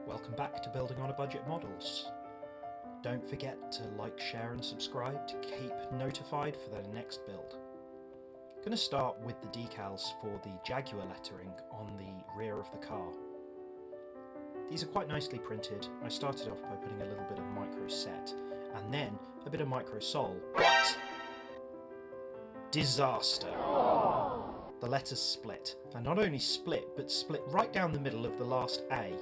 Welcome back to Building on a Budget Models. Don't forget to like, share and subscribe to keep notified for the next build. I'm going to start with the decals for the Jaguar lettering on the rear of the car. These are quite nicely printed. I started off by putting a little bit of micro set and then a bit of micro sol, but disaster! The letters split, and not only split, but split right down the middle of the last A.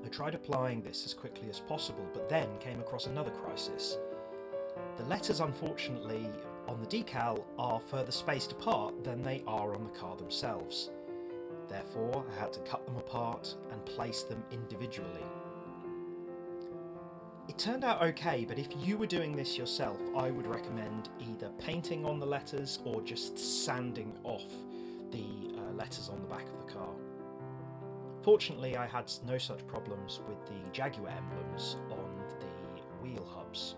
I tried applying this as quickly as possible, but then came across another crisis. The letters, unfortunately, on the decal are further spaced apart than they are on the car themselves. Therefore, I had to cut them apart and place them individually. It turned out okay, but if you were doing this yourself, I would recommend either painting on the letters or just sanding off the letters on the back of the car. Fortunately, I had no such problems with the Jaguar emblems on the wheel hubs.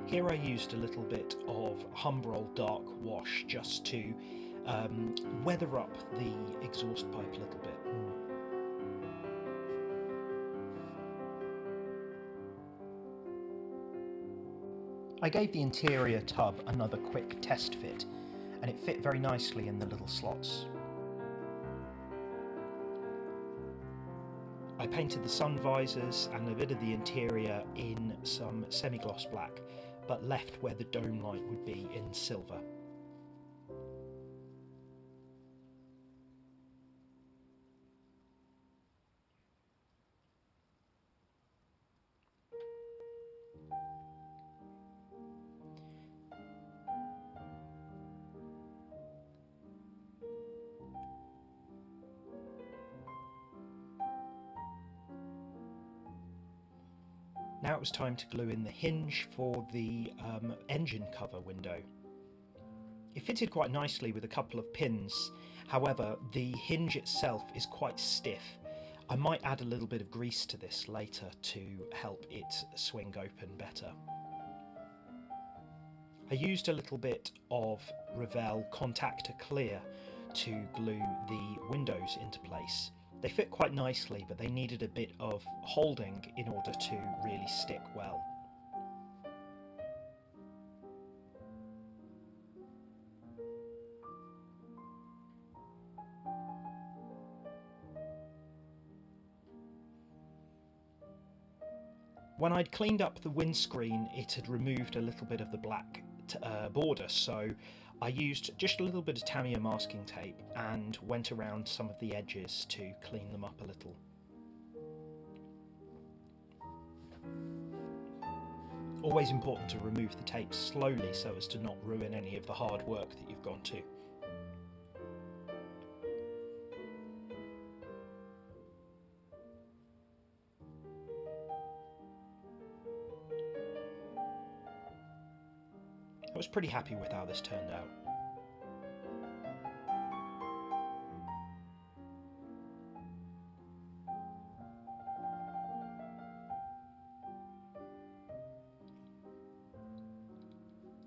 Here I used a little bit of Humbrol Dark Wash just to weather up the exhaust pipe a little bit. I gave the interior tub another quick test fit, and it fit very nicely in the little slots. I painted the sun visors and a bit of the interior in some semi-gloss black, but left where the dome light would be in silver. Now it was time to glue in the hinge for the engine cover window. It fitted quite nicely with a couple of pins, however the hinge itself is quite stiff. I might add a little bit of grease to this later to help it swing open better. I used a little bit of Revell Contactor Clear to glue the windows into place. They fit quite nicely, but they needed a bit of holding in order to really stick well. When I'd cleaned up the windscreen, it had removed a little bit of the black border, so I used just a little bit of Tamiya masking tape and went around some of the edges to clean them up a little. Always important to remove the tape slowly so as to not ruin any of the hard work that you've gone to. I was pretty happy with how this turned out.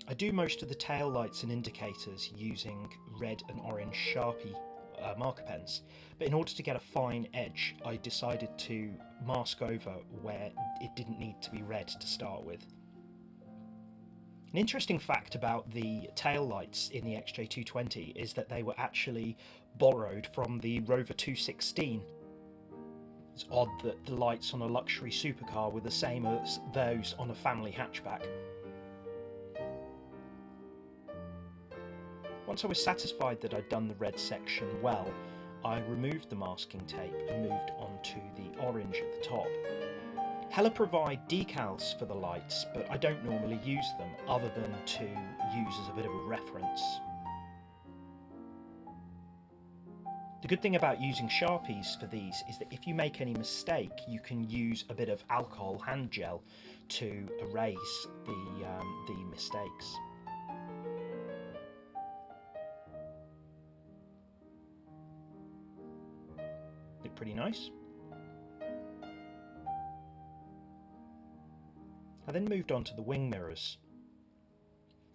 I do most of the tail lights and indicators using red and orange Sharpie marker pens, but in order to get a fine edge I decided to mask over where it didn't need to be red to start with. An interesting fact about the tail lights in the XJ220 is that they were actually borrowed from the Rover 216. It's odd that the lights on a luxury supercar were the same as those on a family hatchback. Once I was satisfied that I'd done the red section well, I removed the masking tape and moved on to the orange at the top. Hella provide decals for the lights, but I don't normally use them other than to use as a bit of a reference. The good thing about using Sharpies for these is that if you make any mistake, you can use a bit of alcohol hand gel to erase the mistakes. pretty nice. I then moved on to the wing mirrors.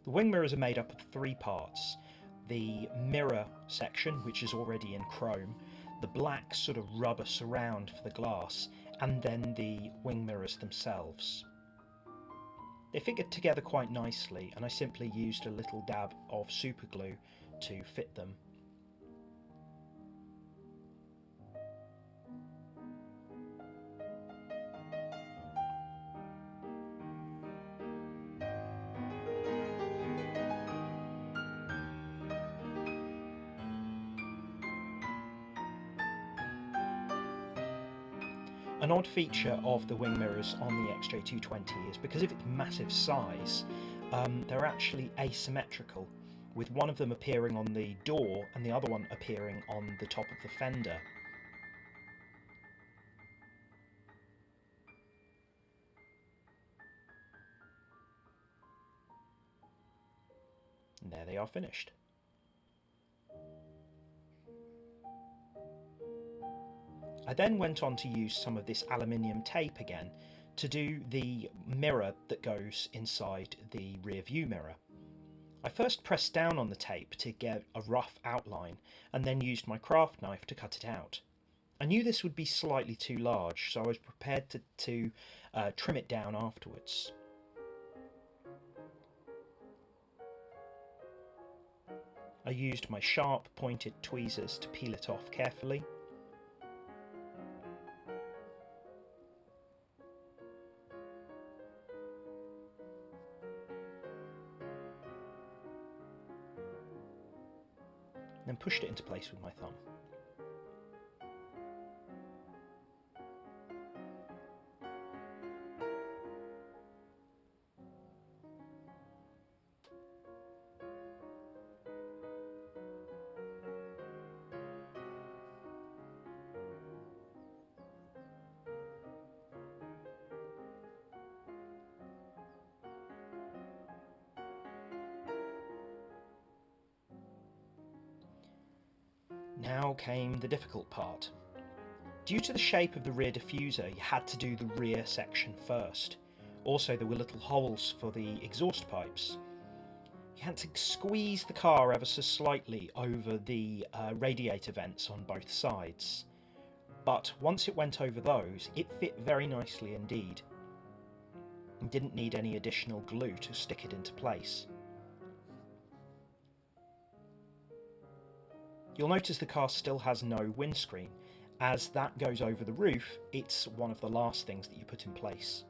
The wing mirrors are made up of 3 parts. The mirror section, which is already in chrome, the black sort of rubber surround for the glass, and then the wing mirrors themselves. They figured together quite nicely, and I simply used a little dab of super glue to fit them. An odd feature of the wing mirrors on the XJ220 is because of its massive size, they're actually asymmetrical, with one of them appearing on the door and the other one appearing on the top of the fender. And there they are finished. I then went on to use some of this aluminium tape again to do the mirror that goes inside the rear view mirror. I first pressed down on the tape to get a rough outline and then used my craft knife to cut it out. I knew this would be slightly too large, so I was prepared to trim it down afterwards. I used my sharp pointed tweezers to peel it off carefully. Then pushed it into place with my thumb. Now came the difficult part. Due to the shape of the rear diffuser, you had to do the rear section first. Also, there were little holes for the exhaust pipes. You had to squeeze the car ever so slightly over the radiator vents on both sides. But once it went over those, it fit very nicely indeed. And didn't need any additional glue to stick it into place. You'll notice the car still has no windscreen. As that goes over the roof, it's one of the last things that you put in place.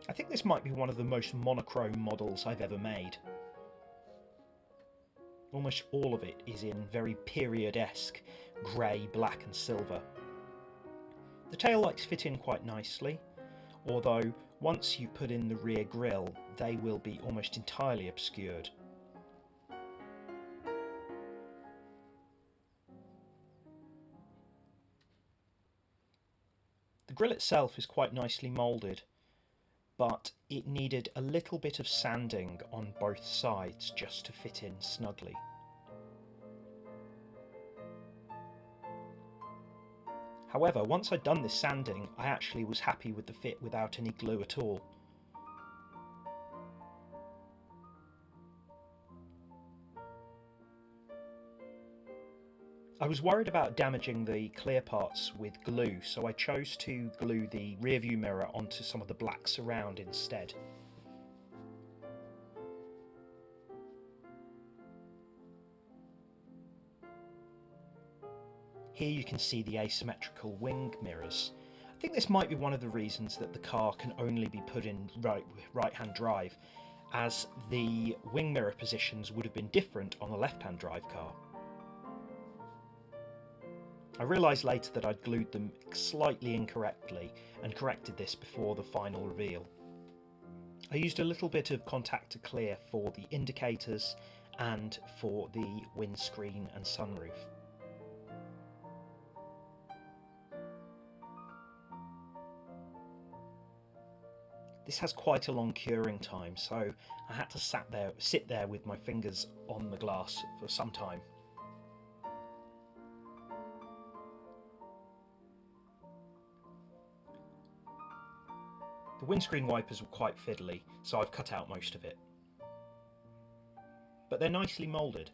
I think this might be one of the most monochrome models I've ever made. Almost all of it is in very period-esque grey, black and silver. The taillights fit in quite nicely, although once you put in the rear grille, they will be almost entirely obscured. The grille itself is quite nicely moulded, but it needed a little bit of sanding on both sides just to fit in snugly. However, once I'd done this sanding, I actually was happy with the fit without any glue at all. I was worried about damaging the clear parts with glue, so I chose to glue the rearview mirror onto some of the black surround instead. Here you can see the asymmetrical wing mirrors. I think this might be one of the reasons that the car can only be put in right-hand drive, as the wing mirror positions would have been different on a left-hand drive car. I realised later that I'd glued them slightly incorrectly and corrected this before the final reveal. I used a little bit of contact to clear for the indicators and for the windscreen and sunroof. This has quite a long curing time, so I had to sit there with my fingers on the glass for some time. The windscreen wipers were quite fiddly, so I've cut out most of it. But they're nicely moulded.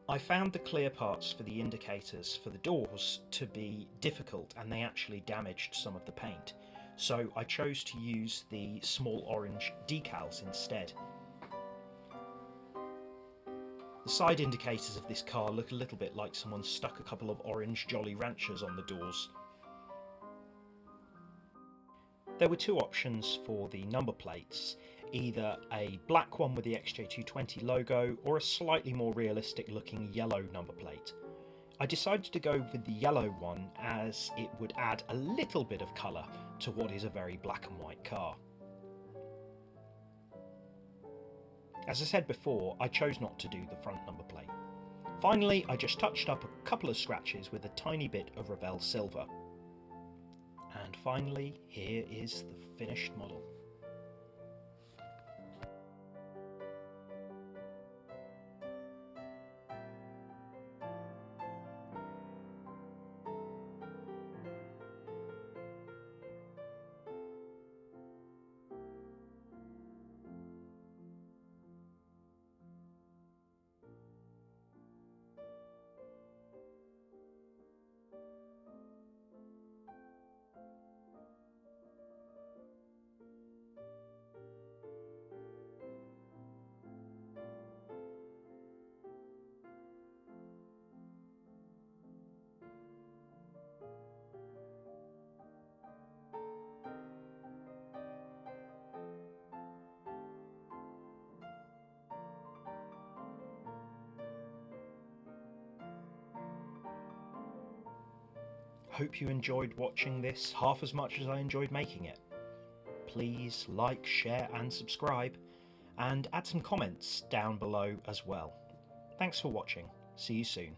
I found the clear parts for the indicators for the doors to be difficult, and they actually damaged some of the paint, so I chose to use the small orange decals instead. The side indicators of this car look a little bit like someone stuck a couple of orange Jolly Ranchers on the doors. There were two options for the number plates, either a black one with the XJ220 logo or a slightly more realistic looking yellow number plate. I decided to go with the yellow one as it would add a little bit of colour to what is a very black and white car. As I said before, I chose not to do the front number plate. Finally, I just touched up a couple of scratches with a tiny bit of Revell silver. And finally, here is the finished model. Hope you enjoyed watching this half as much as I enjoyed making it. Please like, share and subscribe, and add some comments down below as well. Thanks for watching. See you soon.